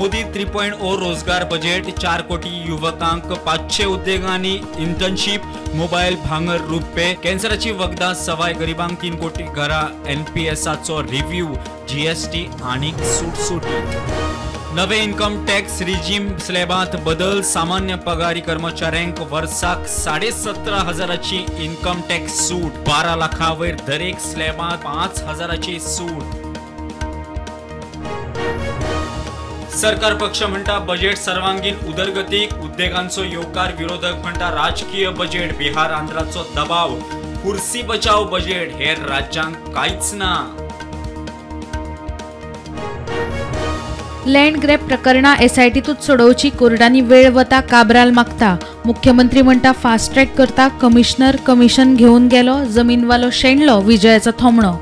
मोदी 3.0 रोजगार बजेट 4 कोटी युवकांक 500 उद्योगांनी इंटर्नशिप मोबाईल भांगर रुपये कॅन्सराची वखदां सवाय गरिबांक 3 कोटी घरां NPSचो रिव्ह्यू GST आणि सूटसूटी नवे इन्कम टॅक्स रिजीम स्लॅबात बदल सामान्य पगारी कर्मचाऱ्यांक वर्साक 17,500ची इन्कम टॅक्स सूट 12 लाखांवयर दरेक स्लॅबात 5,000ची सूट सरकार पक्ष म्हणता बजेट सर्वांगीण उदरगतीक उद्योगांचो येवकार विरोधक म्हणता राजकीय बजेट बिहार आंध्राचो दबाव कुर्सी बचाव बजेट हेर राज्यांक कांयच ना लँड ग्रॅब प्रकरणा SITतूच सोडोवची कोर्टानी वेळ वता काब्राल मागता मुख्यमंत्री म्हणटा फास्ट ट्रॅक करता कमिशनर कमिशन घेऊन गेलो जमीनवालो शेणलो विजयाचा थोमणो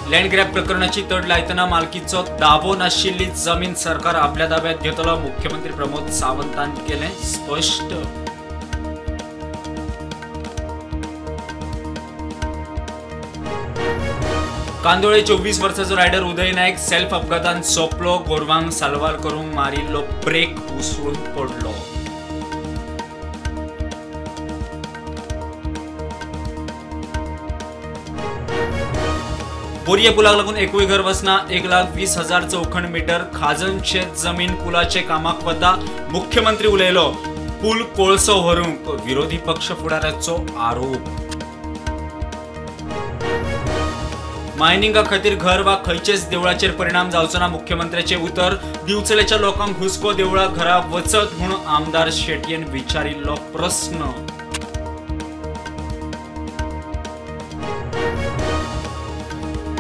लँड ग्रॅब प्रकरणाची तड लायतना मालकीचो दावो नाशिल्ली जमीन सरकार आपल्या ताब्यात घेतलो मुख्यमंत्री प्रमोद सावंतान केले स्पष्ट कांदोळे 24 वर्षाचो रायडर उदय नायक सेल्फ अपघातान सोपलो गोरवांक साल्वार करूंक मारिल्लो ब्रेक उसळून पडलो बोरिये पुलाक लागून एकूय घर वचना 1,20,000 चौखण मीटर खाजन शेत जमीन पुलाचे कामाक वता मुख्यमंत्री उलयलो पूल कोळसो व्हरूंक विरोधी पक्ष फुडाऱ्याचो आरोप मायनिंगा खातीर घर वा खंयचेच देवळाचेर परिणाम जावचो ना मुख्यमंत्र्याचे उतर दिवचलेच्या लोकांक हुस्को देवळा घरा वचत म्हणून आमदार शेटयेन विचारिल्लो प्रश्न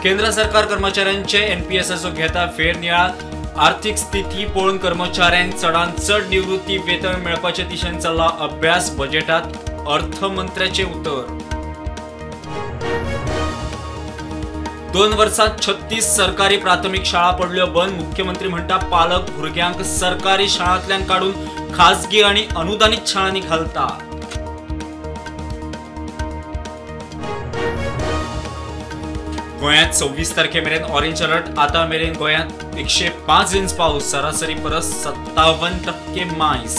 केंद्र सरकार कर्मचाऱ्यांचे NPSचो घेता फेरनियाळ आर्थिक स्थिती पळोवन कर्मचाऱ्यांक चडांत चड निवृत्ती वेतन मेळपाचे दिशेन चल्ला अभ्यास बजेटात अर्थमंत्र्याचे उतर 2 वर्षात 36 सरकारी प्राथमिक शाळा पडल्यो बंद मुख्यमंत्री म्हणटा पालक भुरग्यांक सरकारी शाळांतल्यान काढून खासगी आणि अनुदानित शाळांनी घालता गोंयात 26 तारखेमेरेन ऑरेंज अलर्ट आता मेरेन गोंयात 105 इंच पाऊस सरासरी परस 57% मायस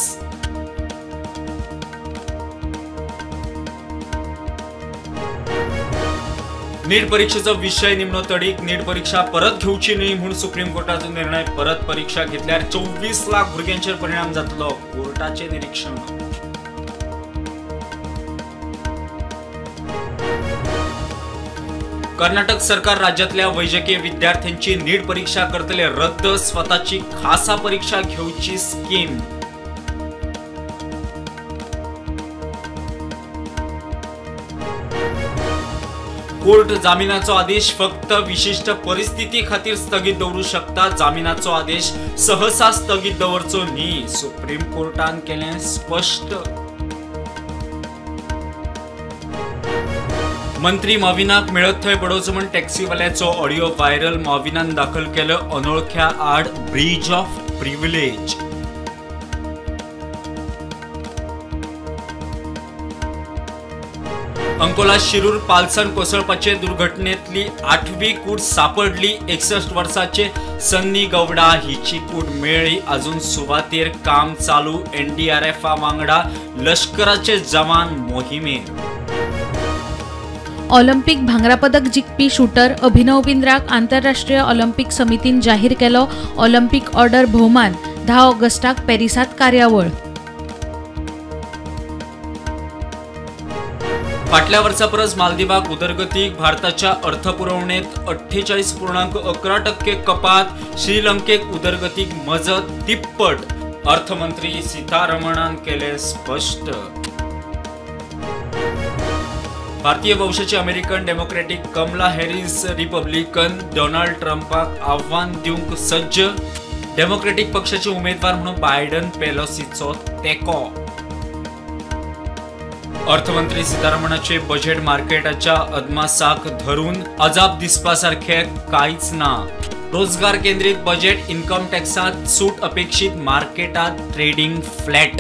नीट परीक्षेचो विषय निमणो तडीक नीट परीक्षा परत घेवची न्ही म्हणून सुप्रीम कोर्टाचो निर्णय परत परीक्षा घेतल्यार 24 लाख भुरग्यांचेर परिणाम जातलो कोर्टाचे निरीक्षण कर्नाटक सरकार राज्यातल्या वैजकीय विद्यार्थ्यांची नीट परीक्षा करतले रद्द स्वतःची खासा परीक्षा घेवची स्कीम कोर्ट जामिनाचो आदेश फक्त विशिष्ट परिस्थिती खातीर स्थगीत दवरू शकता जामिनाचो आदेश सहसा स्थगीत दवरचो न्ही सुप्रीम कोर्टान केले स्पष्ट मंत्री मॉविनाक मेळत थंय पडोवचो म्हण टॅक्सीवाल्याचो ऑडिओ व्हायरल मॉविनान दाखल केलो अनोळख्या आड ब्रीच ऑफ प्रिव्हिलेज अंकोला शिरूर पालसण कोसळपाचे दुर्घटनेतली 8वी कूड सापडली 61 वर्षाचे सन्नी गौडा हिची कूड मेळ्ळी अजून सुवातेर काम चालू NDRF वांगडा लष्कराचे जवान मोहिमेर ऑलिंपिक भांगरा पदक जिखपी शूटर अभिनव बिंद्राक आंतरराष्ट्रीय ऑलिंपिक समितीन जाहीर केलो ऑलिंपिक ऑर्डर भोवमान 10 ऑगस्टाक पॅरिसात कार्यावळ फाटल्या वर्सा परस मालदीवाक उदरगतीक भारताच्या अर्थपुरवणेत 48.11% कपात श्रीलंकेक उदरगतीक मजत तिप्पट अर्थमंत्री सीतारमणान केले स्पष्ट भारतीय वंशाची American Democratic Kamala Harris Republican Donald ट्रम्पाक आव्हान दिवंक सज्ज डेमोक्रेटिक पक्षाचे उमेदवार म्हणून बायडन पेलोसीचो तेको अर्थमंत्री सीतारमणाचे बजेट मार्केटाच्या अदमासाक धरून अजाप दिसपासारखे काहीच ना रोजगार केंद्रित बजेट इन्कम टॅक्सात सूट अपेक्षित मार्केटात ट्रेडिंग फ्लॅट